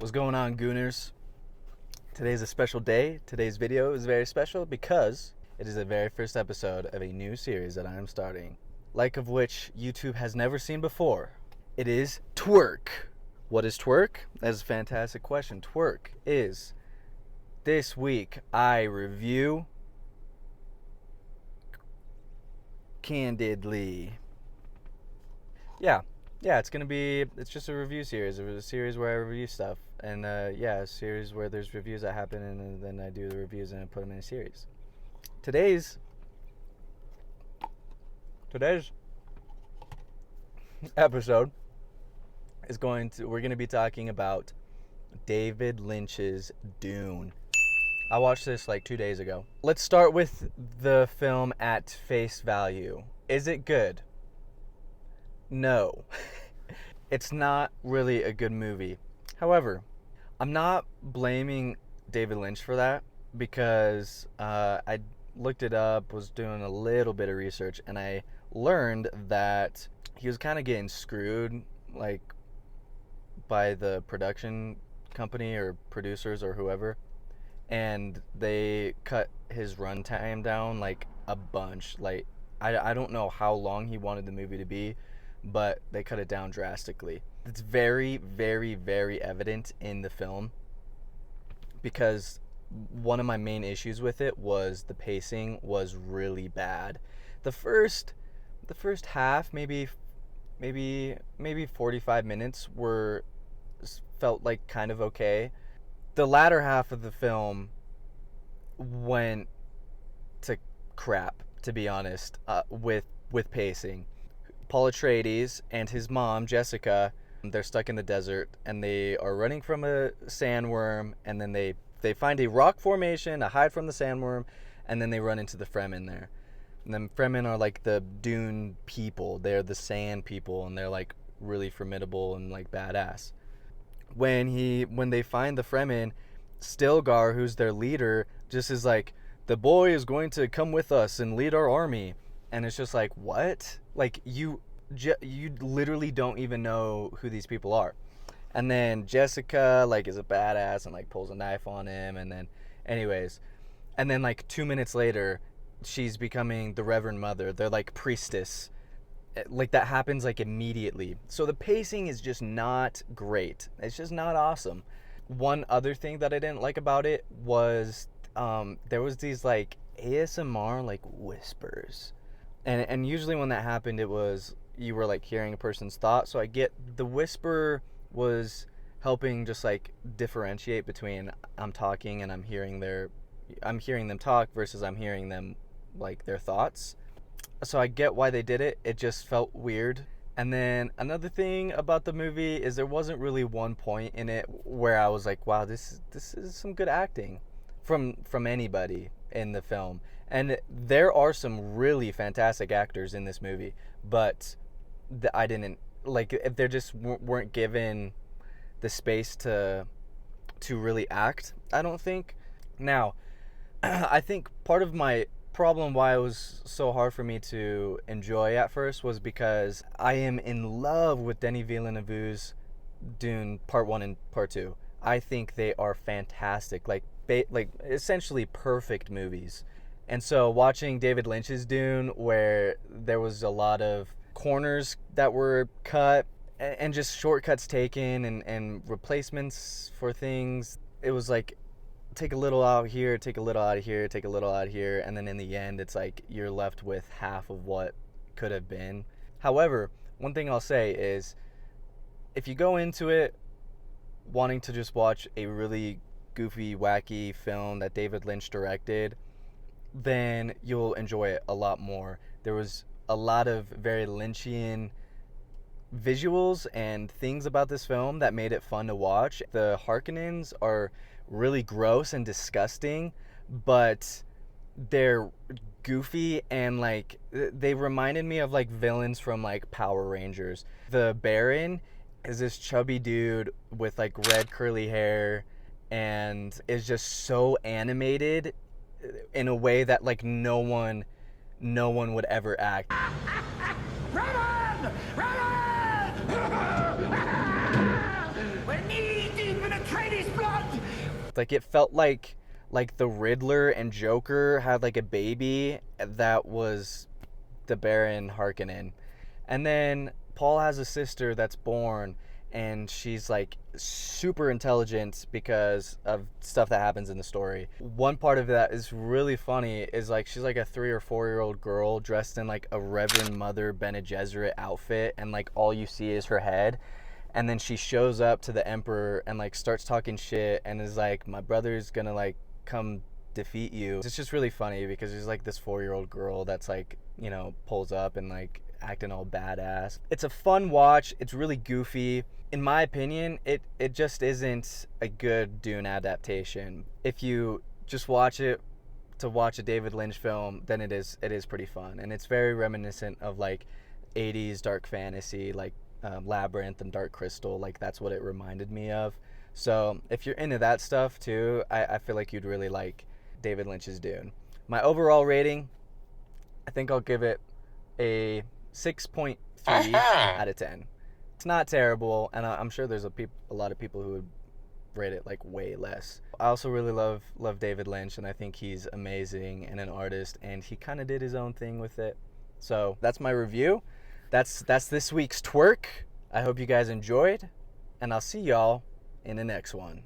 What's going on, Gooners? Today's a special day. Today's video is very special because it is the very first episode of a new series that I am starting, like of which YouTube has never seen before. It is TWIRK. What is TWIRK? That's a fantastic question. TWIRK is, this week I review candidly. Yeah, it's just a review series. It was a series where I review stuff. And a series where there's reviews that happen and then I do the reviews and I put them in a series. Today's episode is we're going to be talking about David Lynch's Dune. I watched this like 2 days ago. Let's start with the film at face value. Is it good? No. It's not really a good movie. However, I'm not blaming David Lynch for that because I looked it up, was doing a little bit of research, and I learned that he was kind of getting screwed like by the production company or producers or whoever, and they cut his runtime down like a bunch. Like I don't know how long he wanted the movie to be, but they cut it down drastically. It's very, very, very evident in the film because one of my main issues with it was the pacing was really bad. The first half, maybe 45 minutes felt like kind of okay. The latter half of the film went to crap, to be honest, with pacing. Paul Atreides and his mom, Jessica, they're stuck in the desert and they are running from a sandworm, and then they find a rock formation to hide from the sandworm, and then they run into the Fremen there. And then Fremen are like the Dune people. They're the sand people, and they're like really formidable and like badass. When they find the Fremen, Stilgar, who's their leader, just is like, the boy is going to come with us and lead our army. And it's just like, what? Like, you literally don't even know who these people are. And then Jessica, like, is a badass and, like, pulls a knife on him. And then, anyways. And then, like, 2 minutes later, she's becoming the Reverend Mother. They're, like, priestess. Like, that happens, like, immediately. So the pacing is just not great. It's just not awesome. One other thing that I didn't like about it was there was these, like, ASMR, like, whispers. And usually when that happened, it was you were like hearing a person's thought. So I get the whisper was helping just like differentiate between I'm talking and I'm hearing them talk versus I'm hearing them like their thoughts. So I get why they did it. It just felt weird. And then another thing about the movie is there wasn't really one point in it where I was like, wow, this is some good acting from anybody in the film. And there are some really fantastic actors in this movie, but I didn't like if they just weren't given the space to really act, I don't think. Now, I think part of my problem why it was so hard for me to enjoy at first was because I am in love with Denis Villeneuve's Dune Part 1 and Part 2. I think they are fantastic, like essentially perfect movies. And so watching David Lynch's Dune, where there was a lot of corners that were cut and just shortcuts taken and replacements for things, it was like take a little out here, take a little out of here, take a little out here, and then in the end it's like you're left with half of what could have been. However, one thing I'll say is if you go into it wanting to just watch a really goofy, wacky film that David Lynch directed, then you'll enjoy it a lot more. There was a lot of very Lynchian visuals and things about this film that made it fun to watch. The Harkonnens are really gross and disgusting, but they're goofy and like they reminded me of like villains from like Power Rangers. The Baron is this chubby dude with like red curly hair and is just so animated in a way that like no one would ever act. Run on! Run on! We're knee deep in a trap! lady's blood! Like, it felt like the Riddler and Joker had like a baby that was the Baron Harkonnen. And then Paul has a sister that's born, and she's like super intelligent because of stuff that happens in the story. One part of that is really funny is like she's like a 3 or 4-year-old girl dressed in like a Reverend Mother Bene Gesserit outfit, and like all you see is her head. And then she shows up to the Emperor and like starts talking shit and is like, my brother's gonna like come defeat you. It's just really funny because there's like this 4-year-old girl that's like, you know, pulls up and like acting all badass. It's a fun watch. It's really goofy. In my opinion, it just isn't a good Dune adaptation. If you just watch it to watch a David Lynch film, then it is pretty fun, and it's very reminiscent of like 80s dark fantasy, like Labyrinth and Dark Crystal. Like that's what it reminded me of. So if you're into that stuff too, I feel like you'd really like David Lynch's Dune. My overall rating, I think I'll give it a 6.3 out of 10. It's not terrible, and I'm sure there's a lot of people who would rate it like way less. I also really love David Lynch, and I think he's amazing and an artist, and he kind of did his own thing with it. So that's my review. That's this week's TWIRK. I hope you guys enjoyed, and I'll see y'all in the next one.